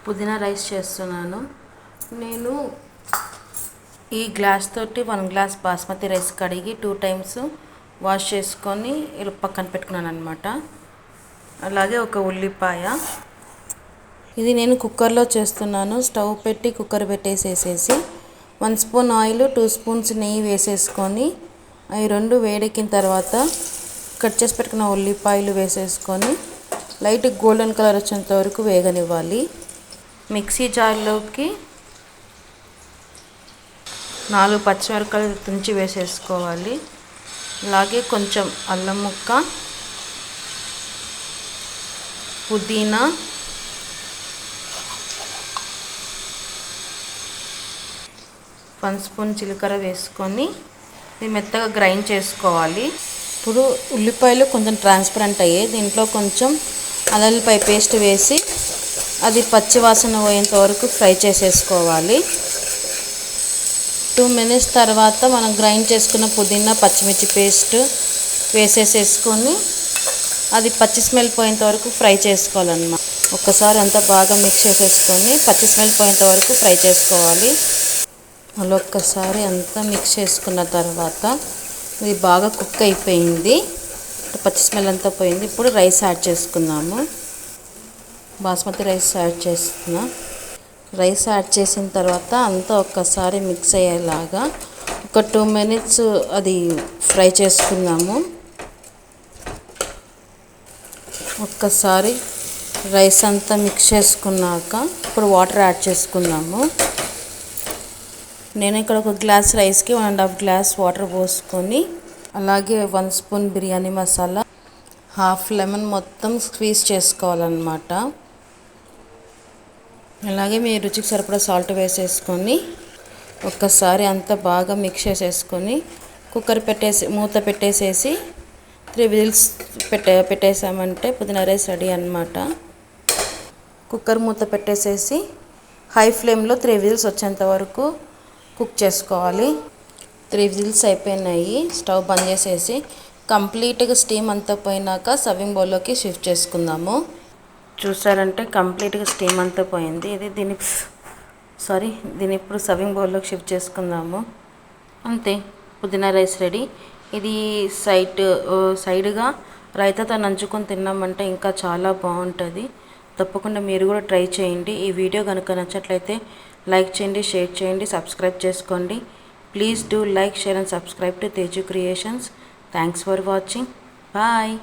పుదీనా రైస్ చేస్తున్నాను. నేను ఈ గ్లాస్ తోటి 1 గ్లాస్ బాస్మతి రైస్ కడిగి 2 టైమ్స్ వాష్ చేసుకొని పక్కన పెట్టుకున్నాను అనమాట. అలాగే ఒక ఉల్లిపాయ. ఇది నేను కుక్కర్లో చేస్తున్నాను. స్టవ్ పెట్టి కుక్కర్ పెట్టేసేసి 1 స్పూన్ ఆయిల్ 2 స్పూన్స్ నెయ్యి వేసేసుకొని అవి 2 వేడెక్కిన తర్వాత కట్ చేసి పెట్టుకున్న ఉల్లిపాయలు వేసేసుకొని లైట్ గోల్డెన్ కలర్ వచ్చేంత వరకు వేగనివ్వాలి. మిక్సీ జార్లోకి 4 పచ్చిమిరపకాయలు తుంచి వేసేసుకోవాలి. అలాగే కొంచెం అల్లం ముక్క, పుదీనా, వన్ స్పూన్ జీలకర్ర వేసుకొని ఇది మెత్తగా గ్రైండ్ చేసుకోవాలి. ఇప్పుడు ఉల్లిపాయలు కొంచెం ట్రాన్స్పరెంట్ అయ్యాయి. దీంట్లో కొంచెం అల్లం పేస్ట్ వేసి అది పచ్చి వాసన పోయేంత వరకు ఫ్రై చేసేసుకోవాలి. 2 మినిట్స్ తర్వాత మనం గ్రైండ్ చేసుకున్న పుదీనా పచ్చిమిర్చి పేస్ట్ వేసేసుకొని అది పచ్చి స్మెల్ పోయేంత వరకు ఫ్రై చేసుకోవాలన్నమాట. ఒక్కసారి అంతా బాగా మిక్స్ చేసేసుకొని పచ్చి స్మెల్ పోయేంత వరకు ఫ్రై చేసుకోవాలి. అలా ఒక్కసారి అంతా మిక్స్ చేసుకున్న తర్వాత ఇది బాగా కుక్ అయిపోయింది. పచ్చి స్మెల్ అంతా పోయింది. ఇప్పుడు రైస్ యాడ్ చేసుకుందాము. బాస్మతి రైస్ యాడ్ చేస్తున్నా. రైస్ యాడ్ చేసిన తర్వాత అంతా ఒక్కసారి మిక్స్ అయ్యేలాగా ఒక 2 మినిట్స్ అది ఫ్రై చేసుకుందాము. ఒక్కసారి రైస్ అంతా మిక్స్ చేసుకున్నాక ఇప్పుడు వాటర్ యాడ్ చేసుకుందాము. నేను ఇక్కడ ఒక గ్లాస్ రైస్కి 1.5 గ్లాస్ వాటర్ పోసుకొని అలాగే 1 spoon biryani masala, half lemon మొత్తం స్క్వీజ్ చేసుకోవాలన్నమాట. అలాగే మీ రుచికి సరిపడా సాల్ట్ వేసేసుకొని ఒక్కసారి అంతా బాగా మిక్స్ చేసేసుకొని కుక్కర్ మూత పెట్టేసేసి 3 విజిల్స్ పెట్టేసామంటే పుదీనా రైస్ రెడీ అన్నమాట. కుక్కర్ మూత పెట్టేసేసి హై ఫ్లేమ్లో 3 విజిల్స్ వచ్చేంత వరకు కుక్ చేసుకోవాలి. 3 విజిల్స్ అయిపోయినాయి. స్టవ్ బంద్ చేసేసి కంప్లీట్గా స్టీమ్ అంతా పోయినాక సర్వింగ్ బౌల్లోకి షిఫ్ట్ చేసుకుందాము. చూసారంటే కంప్లీట్గా స్టీమ్ అంతా పోయింది. దీన్ని ఇప్పుడు సర్వింగ్ బౌల్లోకి షిఫ్ట్ చేసుకుందాము. అంతే, పుదీనా రైస్ రెడీ. ఇది సైడ్గా రైతాతో నంచుకొని తిన్నామంటే ఇంకా చాలా బాగుంటుంది. తప్పకుండా మీరు కూడా ట్రై చేయండి. ఈ వీడియో కనుక నచ్చట్లయితే లైక్ చేయండి, షేర్ చేయండి, సబ్స్క్రైబ్ చేసుకోండి. Please do like, share and subscribe to Teju creations. Thanks for watching. Bye.